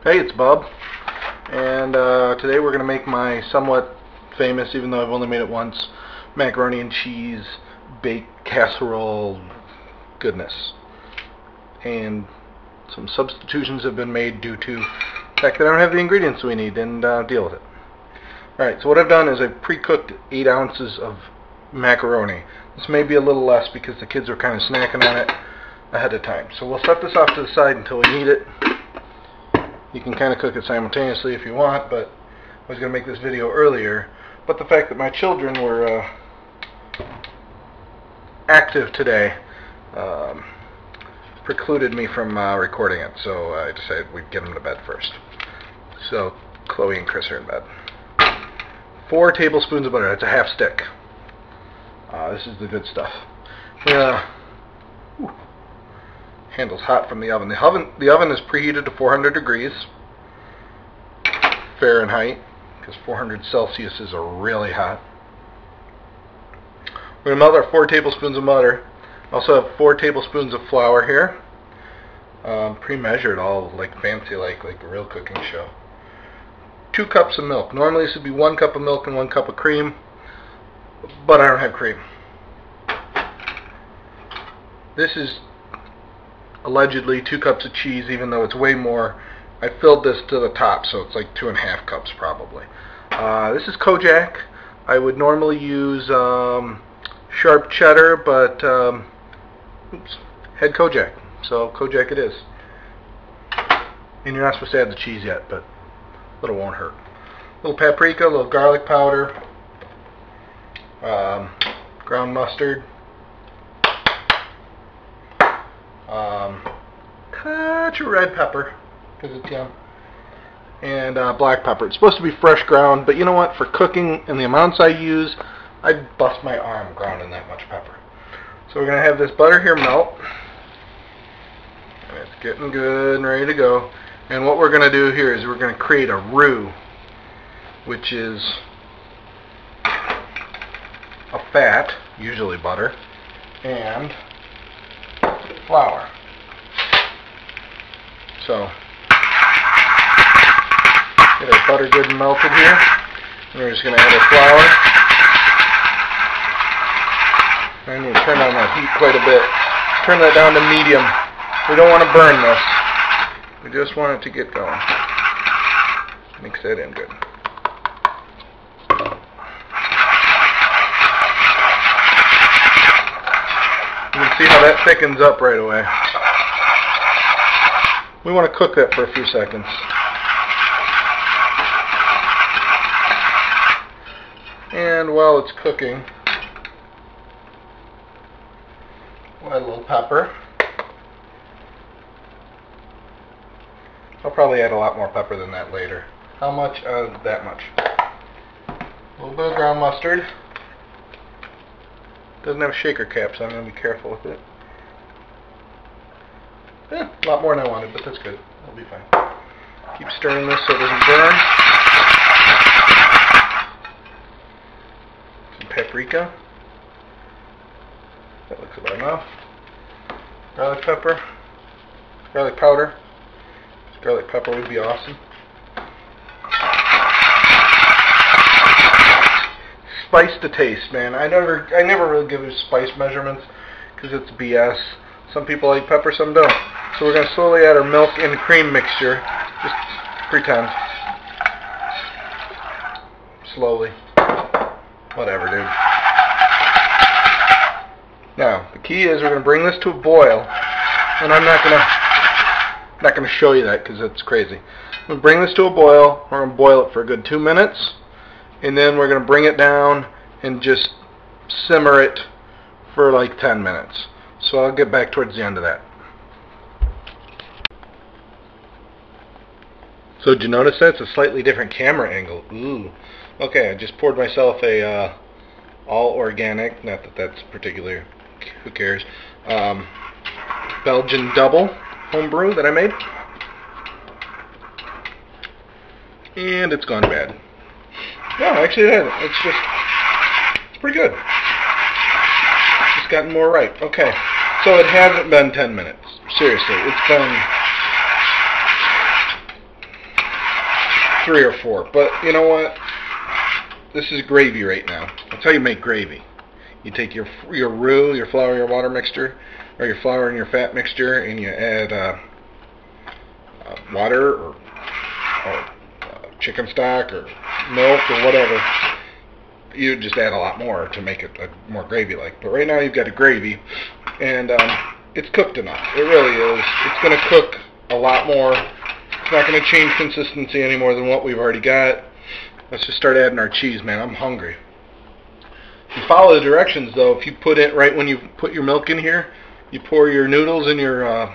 Hey, it's Bub, and today we're going to make my somewhat famous, even though I've only made it once, macaroni and cheese baked casserole goodness. And some substitutions have been made due to the fact that I don't have the ingredients we need, and deal with it. Alright, so what I've done is I've pre-cooked 8 ounces of macaroni. This may be a little less because the kids were kind of snacking on it ahead of time. So we'll set this off to the side until we need it. You can kind of cook it simultaneously if you want, but I was going to make this video earlier. But the fact that my children were active today precluded me from recording it, so I decided we'd get them to bed first. So Chloe and Chris are in bed. 4 tablespoons of butter. That's a half stick. This is the good stuff. Handle's hot from the oven. The oven is preheated to 400 degrees Fahrenheit, because 400 Celsius is really hot. We're going to melt our 4 tablespoons of butter. Also have 4 tablespoons of flour here. Pre-measured, all like fancy, like a real cooking show. 2 cups of milk. Normally this would be 1 cup of milk and 1 cup of cream, but I don't have cream. This is allegedly 2 cups of cheese, even though it's way more. I filled this to the top, so it's like 2.5 cups probably. This is Kojak. I would normally use sharp cheddar, but had Kojak, so Kojak it is. And you're not supposed to add the cheese yet, but it won't hurt. A little paprika, a little garlic powder, ground mustard, touch of red pepper, because it's yum, and black pepper. It's supposed to be fresh ground, but you know what? For cooking and the amounts I use, I'd bust my arm grounding that much pepper. So we're going to have this butter here melt. And it's getting good and ready to go. And what we're going to do here is we're going to create a roux, which is a fat, usually butter, and flour. So, get our butter good and melted here. And we're just going to add our flour. I need to turn on that heat quite a bit. Turn that down to medium. We don't want to burn this. We just want it to get going. Mix that in good. You can see how that thickens up right away. We want to cook that for a few seconds. And while it's cooking, we'll add a little pepper. I'll probably add a lot more pepper than that later. How much? That much. A little bit of ground mustard. Doesn't have a shaker cap, so I'm going to be careful with it. A lot more than I wanted, but that's good. That'll be fine. Keep stirring this so it doesn't burn. Some paprika. That looks about enough. Garlic pepper. Garlic powder. Garlic pepper would be awesome. Spice to taste, man. I never really give you spice measurements because it's BS. Some people like pepper, some don't. So we're going to slowly add our milk and cream mixture. Just pretend. Slowly. Whatever, dude. Now, the key is we're going to bring this to a boil, and I'm not going to show you that because it's crazy. We'll bring this to a boil. We're going to boil it for a good 2 minutes, and then we're going to bring it down and just simmer it for like 10 minutes. So I'll get back towards the end of that. So did you notice that? It's a slightly different camera angle. Ooh. Okay, I just poured myself a all organic, not that that's particular, who cares, Belgian double homebrew that I made. And it's gone bad. No, actually it hasn't. It's pretty good. It's gotten more right. Okay. So it hasn't been 10 minutes. Seriously, it's been 3 or 4. But you know what? This is gravy right now. That's how you make gravy. You take your roux, your flour, your water mixture, or your flour and your fat mixture, and you add water or chicken stock or milk or whatever. You just add a lot more to make it more gravy-like. But right now you've got a gravy, and it's cooked enough. It really is. It's going to cook a lot more. It's not going to change consistency any more than what we've already got. Let's just start adding our cheese, man. I'm hungry. You follow the directions, though. If you put it right when you put your milk in here, you pour your noodles in your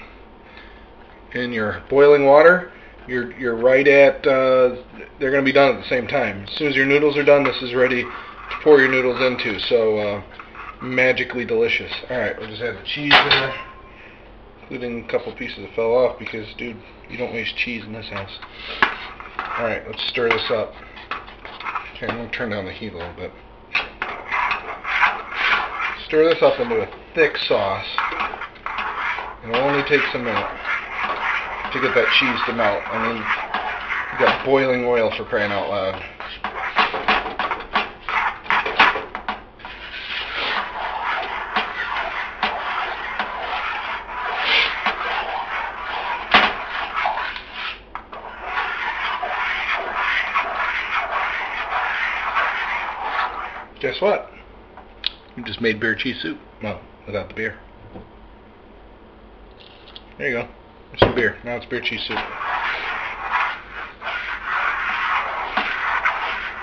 boiling water. You're right at. They're going to be done at the same time. As soon as your noodles are done, this is ready to pour your noodles into. So magically delicious. All right, we'll just add the cheese in there, including a couple pieces that fell off because, dude, you don't waste cheese in this house. All right, let's stir this up. Okay, I'm going to turn down the heat a little bit. Stir this up into a thick sauce. It'll only take a minute to get that cheese to melt. I mean, you've got boiling oil, for crying out loud. Guess what? You just made beer cheese soup. Well, without the beer. There you go. There's some beer. Now it's beer cheese soup.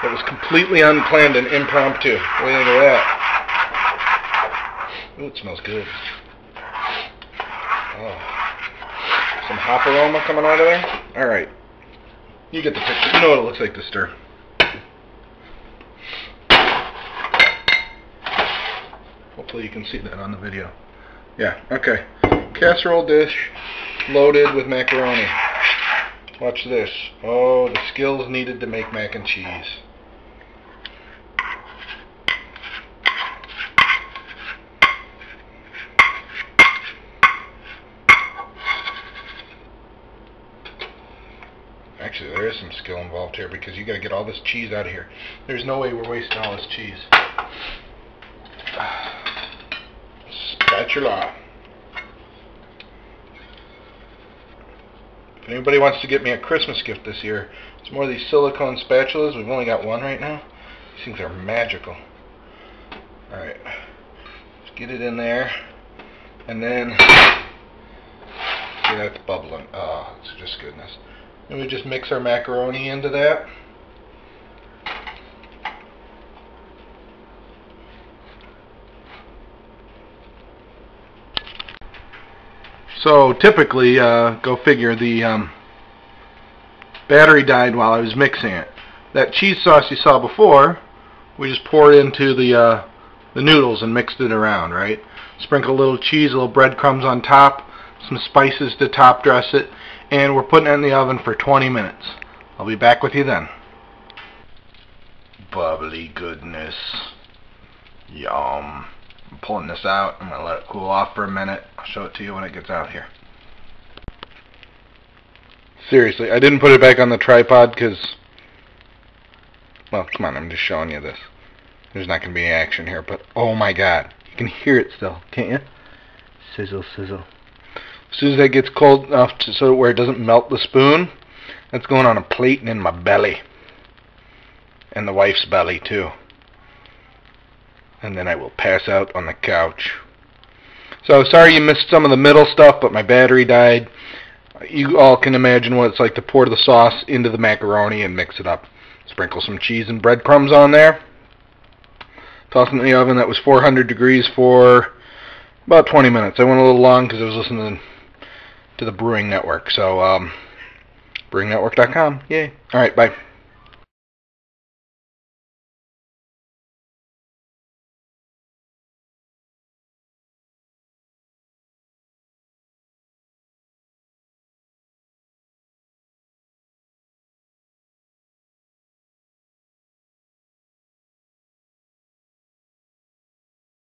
That was completely unplanned and impromptu. What do you think of that? Ooh, it smells good. Oh. Some hop aroma coming out of there. Alright. You get the picture. You know what it looks like to stir. Hopefully you can see that on the video. Yeah, okay. Casserole dish loaded with macaroni. Watch this. Oh, the skills needed to make mac and cheese. Actually, there is some skill involved here because you got to get all this cheese out of here. There's no way we're wasting all this cheese. Spatula. If anybody wants to get me a Christmas gift this year, it's more of these silicone spatulas. We've only got one right now. These things are magical. Alright. Let's get it in there. And then, see, that's bubbling. Oh, it's just goodness. And we just mix our macaroni into that. So typically, go figure, the battery died while I was mixing it. That cheese sauce you saw before, we just poured into the noodles and mixed it around, right? Sprinkle a little cheese, a little breadcrumbs on top, some spices to top dress it, and we're putting it in the oven for 20 minutes. I'll be back with you then. Bubbly goodness. Yum. I'm pulling this out. I'm going to let it cool off for a minute. I'll show it to you when it gets out here. Seriously, I didn't put it back on the tripod because, well, come on, I'm just showing you this. There's not going to be any action here, but oh my god. You can hear it still, can't you? Sizzle, sizzle. As soon as that gets cold enough so where it doesn't melt the spoon, that's going on a plate and in my belly. And the wife's belly, too. And then I will pass out on the couch. So sorry you missed some of the middle stuff, but my battery died. You all can imagine what it's like to pour the sauce into the macaroni and mix it up. Sprinkle some cheese and breadcrumbs on there. Toss it in the oven. That was 400 degrees for about 20 minutes. I went a little long because I was listening to the Brewing Network. So, brewingnetwork.com. Yay. Alright, bye.